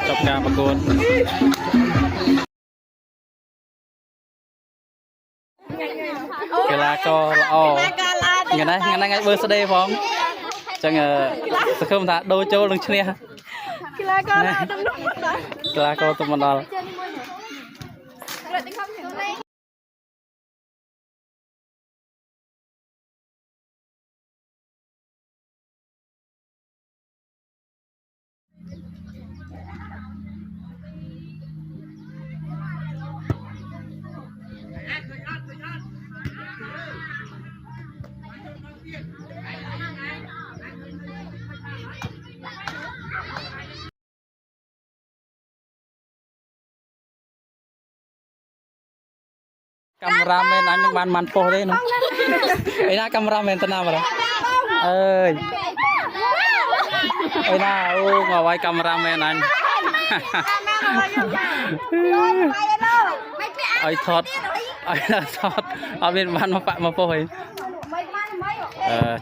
จบการประกวดกีฬาก็อ๋องั้นไงเบอร์สเดย์พ้องจังสักคำถามโดโจ้ลงเชียร์กีฬาก็ตัวมันดอลกัมราเมนอันนึงมันโปเลยเนาะไอ้หน้ากัมราเมนตนาอะไรไอ้หน้าโอ้มาไว้กัมราเมนอันไอ้ทอดเอาเป็นมันมาปะมาโปย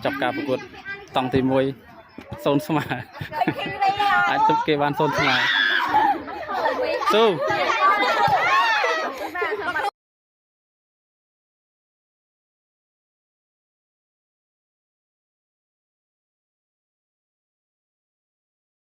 จบการประกวดต้องตีมวยโซนสมาไอ้ตุ๊กเกวันโซนสมาสู้